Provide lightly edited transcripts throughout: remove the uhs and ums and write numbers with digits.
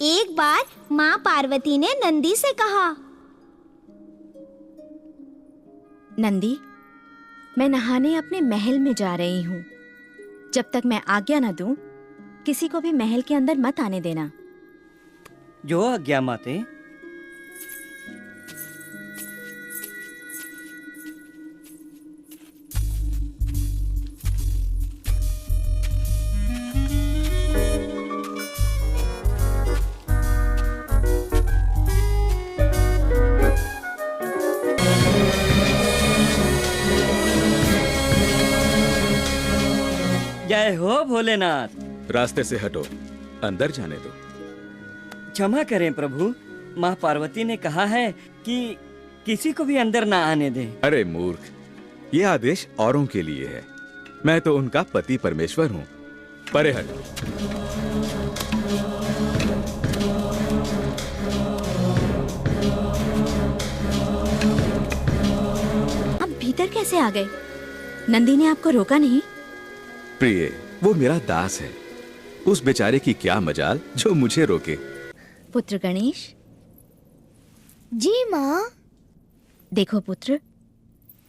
एक बार माँ पार्वती ने नंदी से कहा, नंदी, मैं नहाने अपने महल में जा रही हूँ। जब तक मैं आज्ञा न दूं, किसी को भी महल के अंदर मत आने देना। जो आज्ञा माते। जय हो भोलेनाथ। रास्ते से हटो, अंदर जाने दो। क्षमा करें प्रभु, माँ पार्वती ने कहा है कि किसी को भी अंदर ना आने दें। अरे मूर्ख, ये आदेश औरों के लिए है। मैं तो उनका पति परमेश्वर हूँ। परे हट। आप भीतर कैसे आ गए? नंदी ने आपको रोका नहीं? प्रिय, वो मेरा दास है। उस बेचारे की क्या मजाल जो मुझे रोके। पुत्र गणेश। जी माँ। देखो पुत्र,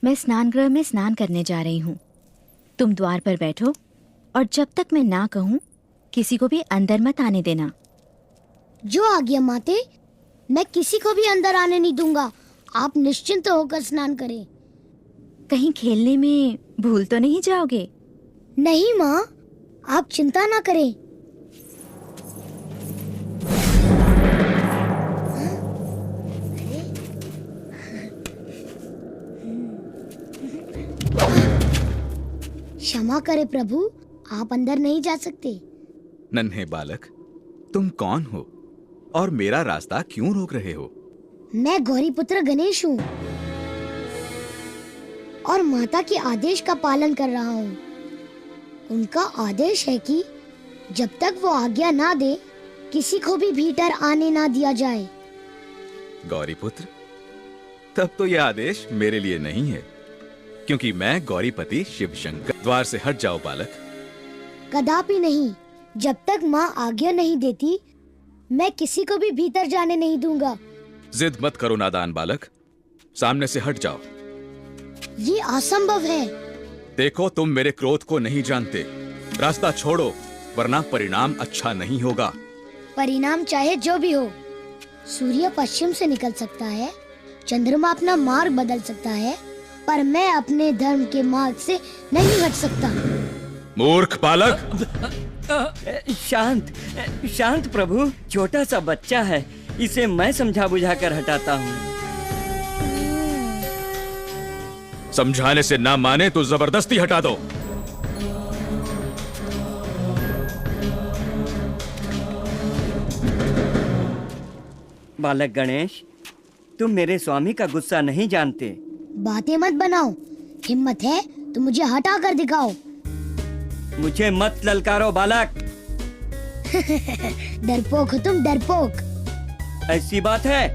मैं स्नान गृह में स्नान करने जा रही हूँ। तुम द्वार पर बैठो और जब तक मैं ना कहूँ, किसी को भी अंदर मत आने देना। जो आज्ञा माते, मैं किसी को भी अंदर आने नहीं दूंगा। आप निश्चिंत होकर स्नान करें। कहीं खेलने में भूल तो नहीं जाओगे? नहीं माँ, आप चिंता ना करें। क्षमा करें प्रभु, आप अंदर नहीं जा सकते। नन्हे बालक, तुम कौन हो और मेरा रास्ता क्यों रोक रहे हो? मैं गौरी पुत्र गणेश हूँ और माता के आदेश का पालन कर रहा हूँ। उनका आदेश है कि जब तक वो आज्ञा ना दे, किसी को भी भीतर आने ना दिया जाए। गौरी पुत्र, तब तो यह आदेश मेरे लिए नहीं है, क्योंकि मैं गौरीपति शिव शंकर। द्वार से हट जाओ बालक। कदापि नहीं। जब तक माँ आज्ञा नहीं देती, मैं किसी को भी भीतर जाने नहीं दूंगा। जिद मत करो नादान बालक, सामने से हट जाओ। ये असंभव है। देखो, तुम मेरे क्रोध को नहीं जानते। रास्ता छोड़ो, वरना परिणाम अच्छा नहीं होगा। परिणाम चाहे जो भी हो, सूर्य पश्चिम से निकल सकता है, चंद्रमा अपना मार्ग बदल सकता है, पर मैं अपने धर्म के मार्ग से नहीं हट सकता। मूर्ख बालक! शांत शांत प्रभु, छोटा सा बच्चा है, इसे मैं समझा बुझा कर हटाता हूँ। समझाने से ना माने तो जबरदस्ती हटा दो। बालक गणेश, तुम मेरे स्वामी का गुस्सा नहीं जानते। बातें मत बनाओ। हिम्मत है तो मुझे हटा कर दिखाओ। मुझे मत ललकारो बालक। डरपोक हो तुम, डरपोक। ऐसी बात है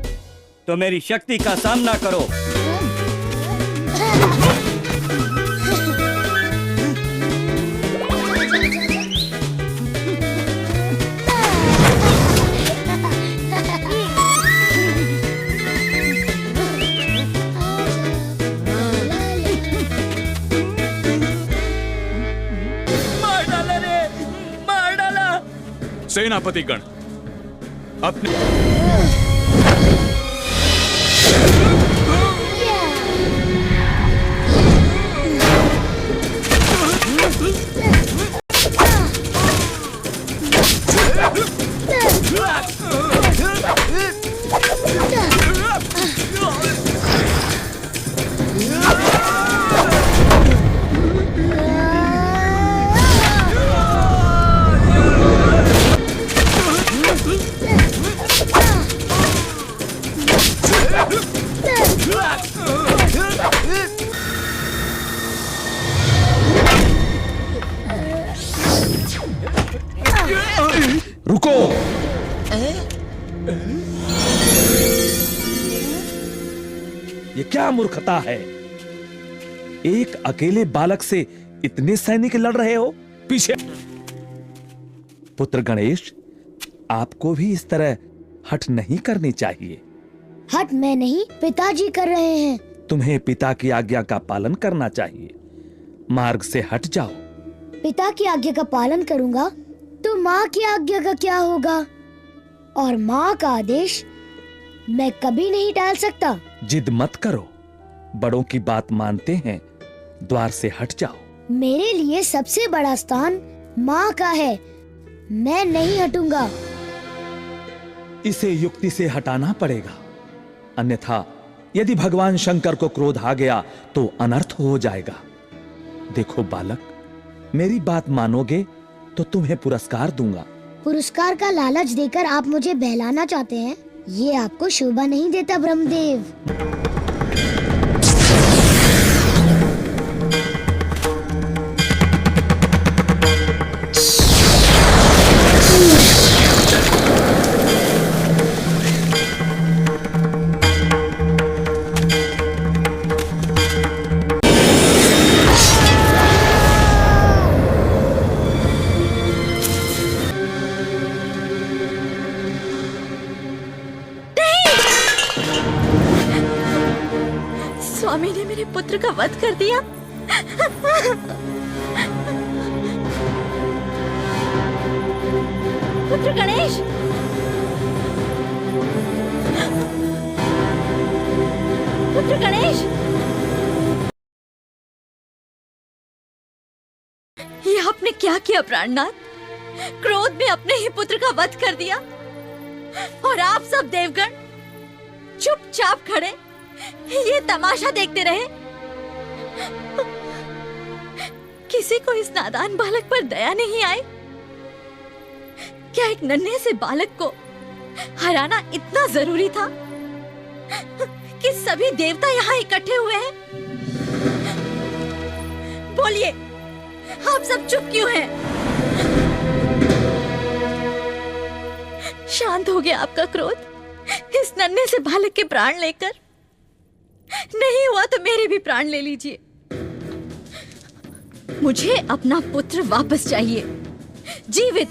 तो मेरी शक्ति का सामना करो। सेनापति गण अपने रुको। ये क्या मूर्खता है? एक अकेले बालक से इतने सैनिक लड़ रहे हो? पीछे। पुत्र गणेश, आपको भी इस तरह हठ नहीं करनी चाहिए। हट मैं नहीं, पिताजी कर रहे हैं। तुम्हें पिता की आज्ञा का पालन करना चाहिए। मार्ग से हट जाओ। पिता की आज्ञा का पालन करूंगा तो माँ की आज्ञा का क्या होगा? और माँ का आदेश मैं कभी नहीं टाल सकता। जिद मत करो, बड़ों की बात मानते हैं। द्वार से हट जाओ। मेरे लिए सबसे बड़ा स्थान माँ का है, मैं नहीं हटूंगा। इसे युक्ति से हटाना पड़ेगा, अन्यथा यदि भगवान शंकर को क्रोध आ गया तो अनर्थ हो जाएगा। देखो बालक, मेरी बात मानोगे तो तुम्हें पुरस्कार दूंगा। पुरस्कार का लालच देकर आप मुझे बहलाना चाहते हैं? ये आपको शोभा नहीं देता ब्रह्मदेव। स्वामी ने मेरे पुत्र का वध कर दिया। पुत्र गणेश, पुत्र गणेश, ये आपने क्या किया प्राणनाथ? क्रोध में अपने ही पुत्र का वध कर दिया और आप सब देवगण चुपचाप खड़े ये तमाशा देखते रहे। किसी को इस नादान बालक पर दया नहीं आई? क्या एक नन्हे से बालक को हराना इतना जरूरी था कि सभी देवता यहाँ इकट्ठे हुए हैं? बोलिए, आप सब चुप क्यों हैं? शांत हो गया आपका क्रोध इस नन्हे से बालक के प्राण लेकर? नहीं हुआ तो मेरे भी प्राण ले लीजिए। मुझे अपना पुत्र वापस चाहिए, जीवित।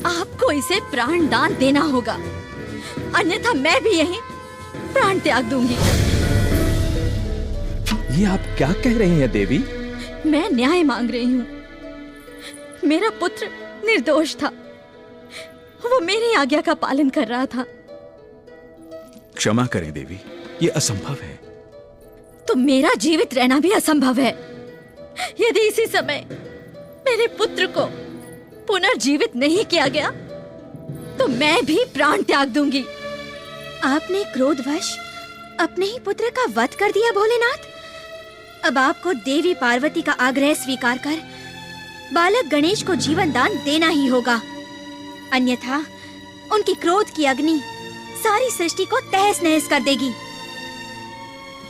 आपको इसे प्राण दान देना होगा, अन्यथा मैं भी यहीं प्राण त्याग दूंगी। ये आप क्या कह रही हैं देवी? मैं न्याय मांग रही हूँ। मेरा पुत्र निर्दोष था, वो मेरी आज्ञा का पालन कर रहा था। क्षमा करें देवी, ये असंभव है। तो मेरा जीवित रहना भी असंभव है। यदि इसी समय मेरे पुत्र को पुनर्जीवित नहीं किया गया तो मैं भी प्राण त्याग दूंगी। आपने क्रोधवश अपने ही पुत्र का वध कर दिया भोलेनाथ। अब आपको देवी पार्वती का आग्रह स्वीकार कर बालक गणेश को जीवन दान देना ही होगा, अन्यथा उनकी क्रोध की अग्नि सारी सृष्टि को तहस नहस कर देगी।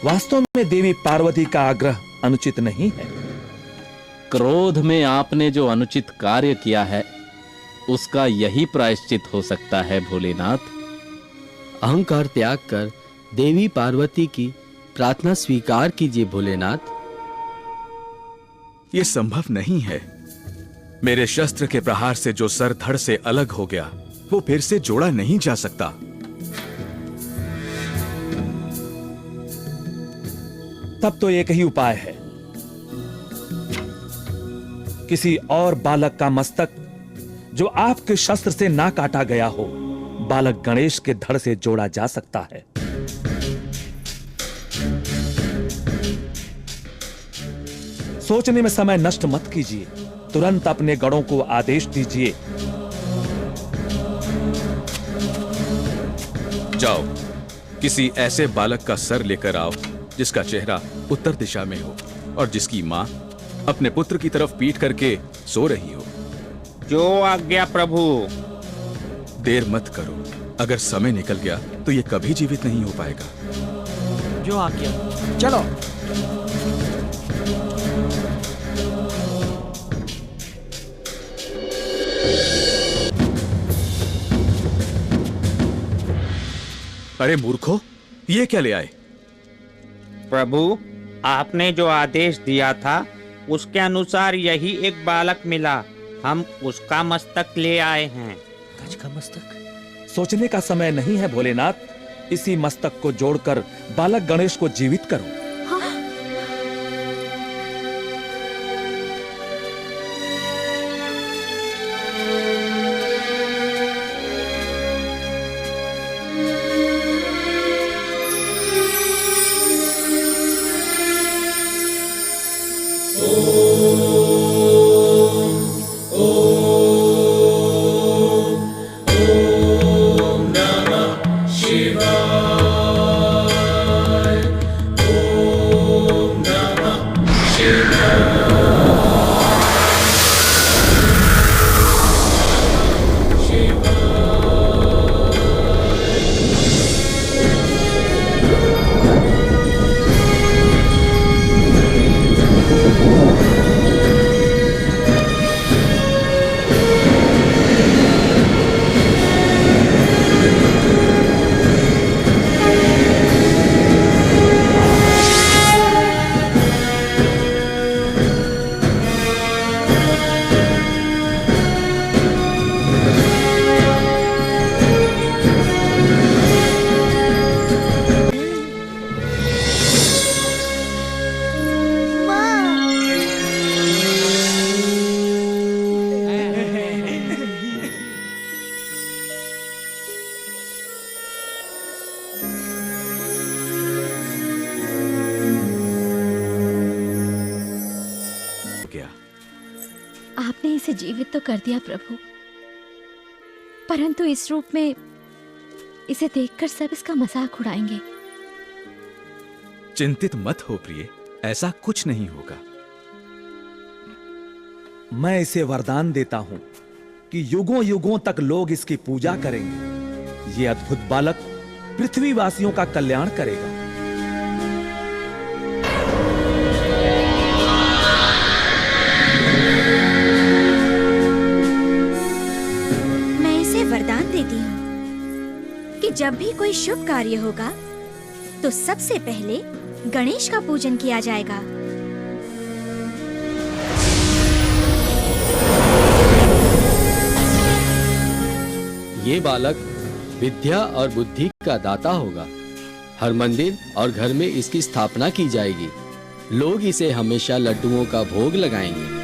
वास्तव में देवी पार्वती का आग्रह अनुचित नहीं है। क्रोध में आपने जो अनुचित कार्य किया है उसका यही प्रायश्चित हो सकता है भोलेनाथ। अहंकार त्याग कर देवी पार्वती की प्रार्थना स्वीकार कीजिए भोलेनाथ। ये संभव नहीं है। मेरे शस्त्र के प्रहार से जो सर धड़ से अलग हो गया वो फिर से जोड़ा नहीं जा सकता। तब तो एक ही उपाय है, किसी और बालक का मस्तक जो आपके शस्त्र से ना काटा गया हो बालक गणेश के धड़ से जोड़ा जा सकता है। सोचने में समय नष्ट मत कीजिए, तुरंत अपने गणों को आदेश दीजिए। जाओ, किसी ऐसे बालक का सर लेकर आओ जिसका चेहरा उत्तर दिशा में हो और जिसकी मां अपने पुत्र की तरफ पीठ करके सो रही हो। जो आज्ञा प्रभु। देर मत करो, अगर समय निकल गया तो ये कभी जीवित नहीं हो पाएगा। जो आज्ञा। चलो। अरे मूर्खो, ये क्या ले आए? प्रभु, आपने जो आदेश दिया था उसके अनुसार यही एक बालक मिला। हम उसका मस्तक ले आए हैं। गज का मस्तक? सोचने का समय नहीं है भोलेनाथ। इसी मस्तक को जोड़कर बालक गणेश को जीवित करो। आपने इसे जीवित तो कर दिया प्रभु, परंतु इस रूप में इसे देखकर सब इसका मजाक उड़ाएंगे। चिंतित मत हो प्रिय, ऐसा कुछ नहीं होगा। मैं इसे वरदान देता हूं कि युगों युगों तक लोग इसकी पूजा करेंगे। ये अद्भुत बालक पृथ्वीवासियों का कल्याण करेगा। वरदान देती हूँ कि जब भी कोई शुभ कार्य होगा तो सबसे पहले गणेश का पूजन किया जाएगा। ये बालक विद्या और बुद्धि का दाता होगा। हर मंदिर और घर में इसकी स्थापना की जाएगी। लोग इसे हमेशा लड्डुओं का भोग लगाएंगे।